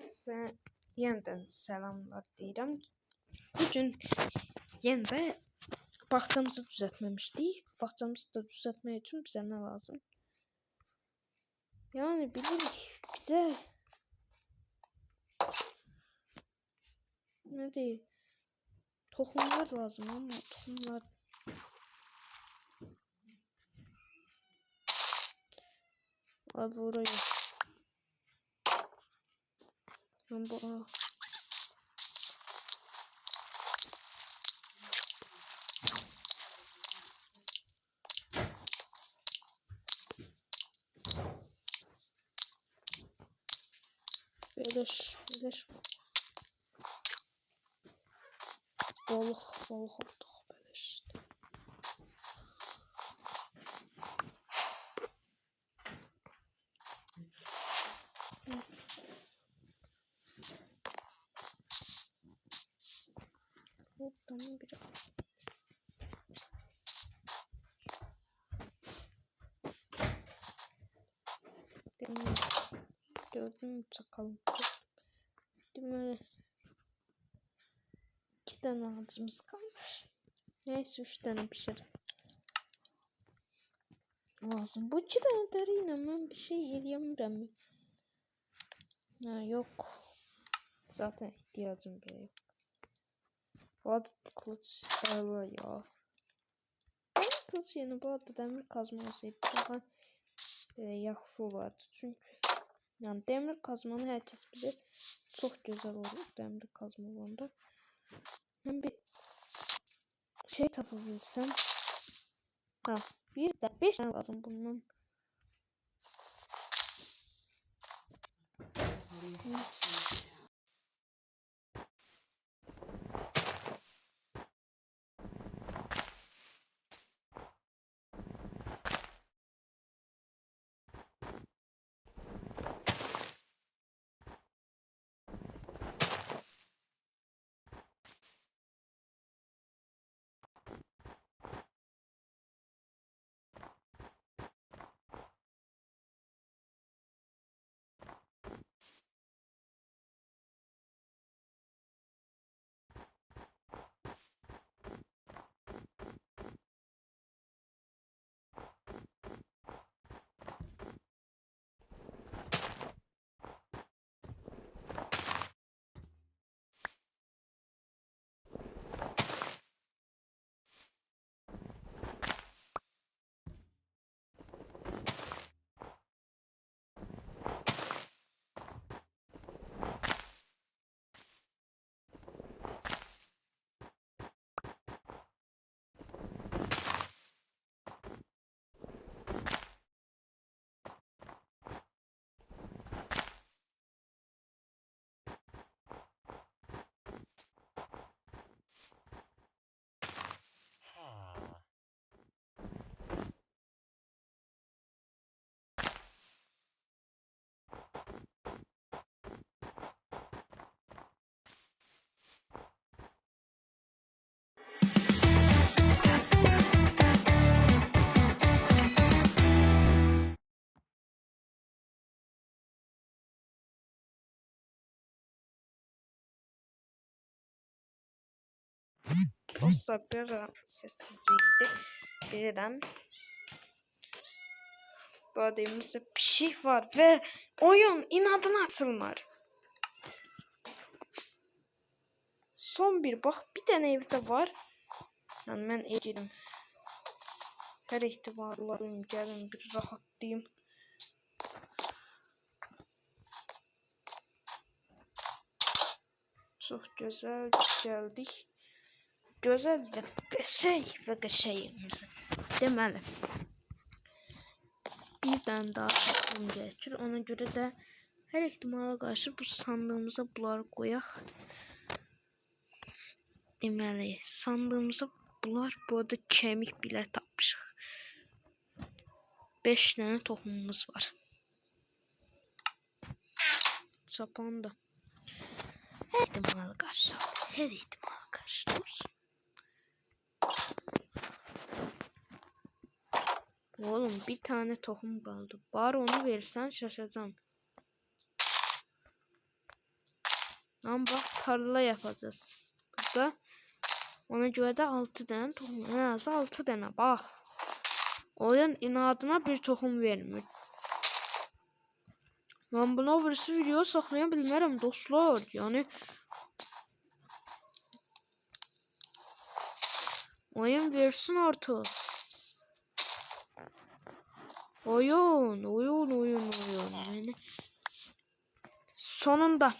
Size yeniden selamlar deyirəm. Bugün yeniden bağçamızı düzəltməmişdik. Bağçamızı da düzəltmək üçün bizə nə lazım? Yani bilirik bizə ne deyim? Toxumlar lazım ama toxumlar abi orayı ben bu beleş balık olduk beleş. Tamam biraz. Gördün mü sakalım? Değil mi? 2 tane ağacımız kalmış. Neyse 3 tane pişirelim. Lazım. Bu 2 tane deriyle ben bir şey yiyemiyorum. Ha, yok. Zaten ihtiyacım bile yok. Bu arada kılıç ela ya. Benim kılıç yeni bu arada demir kazma olsaydı daha yaxşı olardı. Çünkü yani demir kazmanı herkes bilir. Çok güzel olur demir kazma olanda. Ben bir şey tapabilsem. Ha, bir de 5 tane lazım bundan. Dostlar biraz sessizliğiydi. Bilirəm. Bu arada elimizde bir şey var ve oyun inadına açılmır. Son bir bak bir tane evde var. Yani ben eğilim. Her ihtimallarım gelin bir rahatlayayım. Çok güzel geldik. Güzel ve qəşəyimiz. Deməli. Bir tane daha toplum gerekir. Ona göre de her ihtimala karşı bu sandığımıza bunları koyaq. Deməli, sandığımıza bunlar bu arada kemik bile tapmışıq. 5 tane tohumumuz var. Sapan da. Her ihtimala karşı. Her ihtimala karşı dursun. Oğlum bir tane tohum kaldı. Bari onu verirsen şaşacağım. Ama bak tarla yapacağız. Burada ona göre de 6 tane tohum. En az 6 tane bak. Oyun inadına bir tohum vermiyor. Ben buna birisi video saxlayabilmərəm dostlar. Yani oyun versin artık. Oyun. Yani sonunda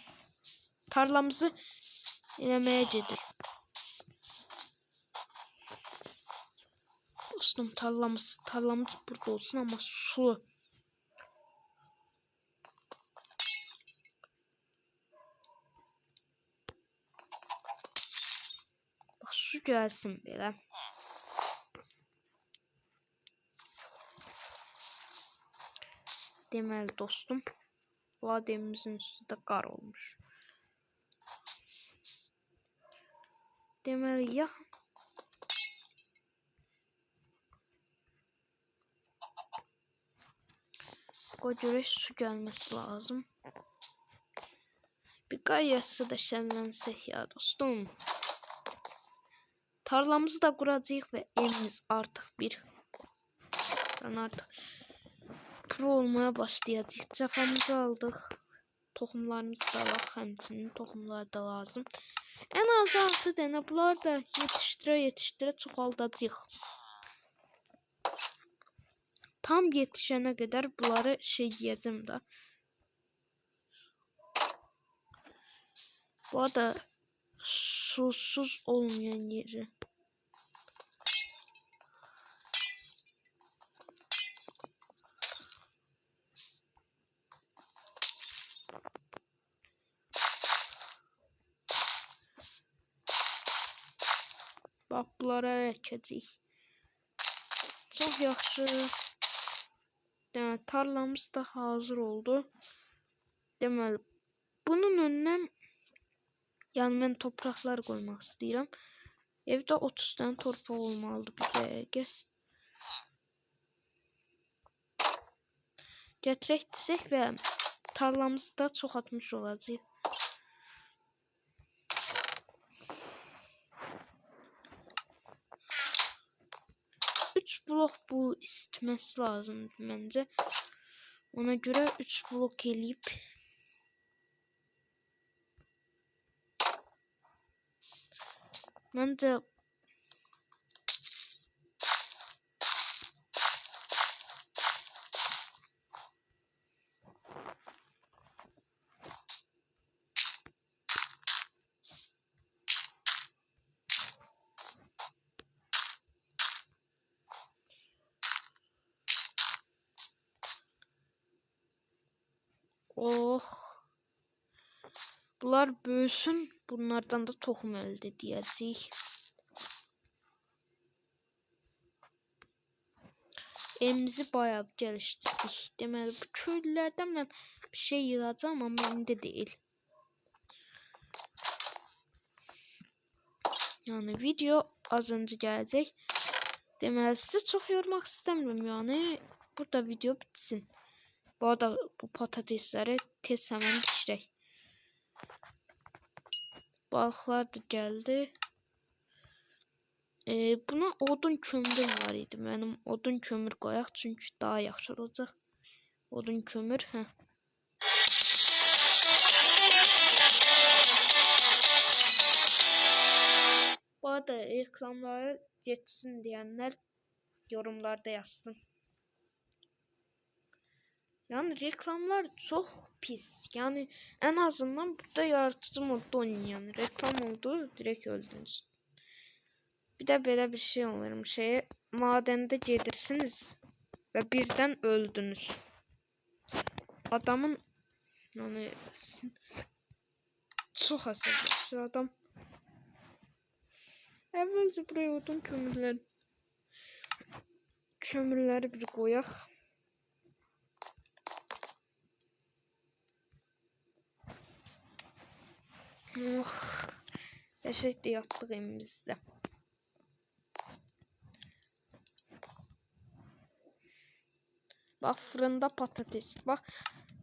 tarlamızı eləməyə gedir. Dostum tarlamız burada olsun ama sulu. Bak su gelsin belə. Deməli dostum, vademizin üstü də qar olmuş. Deməli ya göre su gelmesi lazım. Bir qar yağsa da şənlənsək ya dostum. Tarlamızı da quracağıq ve evimiz artık pro olmaya başlayacağıq. Cəfamızı aldıq. Toxumlarımızı da alaq, həmçinin toxumlar da lazım. En az 6 dənə bunlar da yetişdirə çoxaldacağıq. Tam yetişene kadar bunları yedim da. Bu da susuz olmayan yeri. Bak bunlara əkəcəyik. Çok yaxşı. Yani tarlamız da hazır oldu. Deməli bunun önüne yani ben topraklar koymak istiyorum. Evde 30 tane torpaq olmalıdır bir dəqiqə. Gətirək desək və tarlamızı da çox atmış olacaq. Üç blok bu isitməsi lazım bence. Ona göre 3 blok eləyib bence bunlar büyüsün, bunlardan da tohum elde edəcəyik. Evimizi bayağı geliştirdik. Deməli bu köylülərdən mən bir şey yığacağım ama indi değil. Yani video az önce gelecek. Deməli sizi çok yormak istemiyorum yani. Burada video bitsin. Bu arada bu patatesləri tez hemen pişirək. Balıklar da geldi. Buna odun kömür var idi. Benim odun kömür koyaq çünkü daha yaxşı olacaq. Odun kömür. Bu arada reklamları geçsin diyenler yorumlarda yazsın. Yani reklamlar çok pis. Yani en azından burada yaratıcı modda oynayın. Reklam oldu, direkt öldünüz. Bir de belə bir şey olurmuş. Madende gedirsiniz ve birden öldünüz. Adamın yani çok hasar adam. Evvelce buraya odun kömürleri bir koyaq. Yaşayıp yattık evimizde. Bak fırında patates. Bak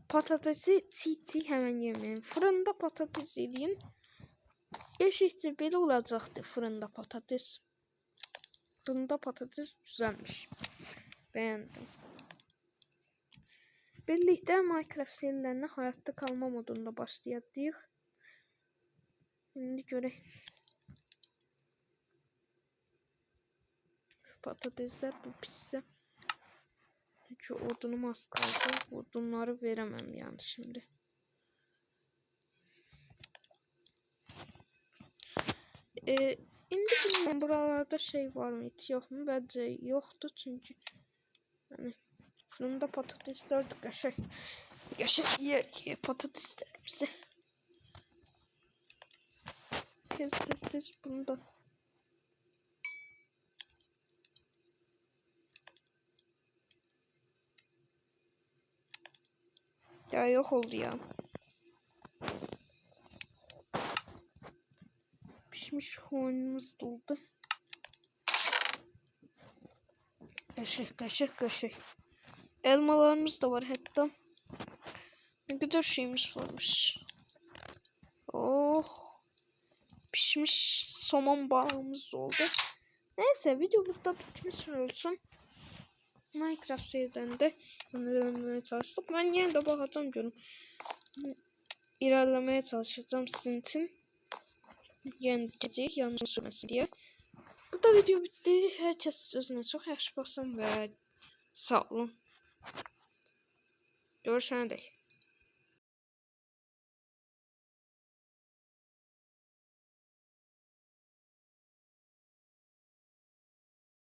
patatesi çiğ hemen yemeyin. Fırında patates yiyin. Eşitçe belə olacaqdı fırında patates. Fırında patates güzelmiş. Beğendim. Birlikte Minecraft serilerine hayatta kalma modunda başlayacağıq. Şimdi görək. Şu patatesler bu pisse. Çünkü odunum az kaldı. Odunları veremem yani şimdi. İndi bilmem buralarda şey var mı hiç yok mu? Bence yoktu çünkü yani fırında patatesler de qəşəng ye patateslerimizi. Tez bunu da. Ya yok oldu ya. Pişmiş oyunumuz doldu. Qəşəng. Elmalarımız da var hatta. Ne kadar şeymiş varmış. Oh. Pişmiş somon balığımız oldu. Neyse video burada bitmiş olsun. Minecraft seriden de ilerlemeye çalıştık. Ben yine de bakacağım diyorum. İlerlemeye çalışacağım sizin için. Yeni gecik yanlış sürmesin diye. Bu da video bitti. Herkes özüne çok yaxşı baxsın ve sağ olun. Görüşene dek.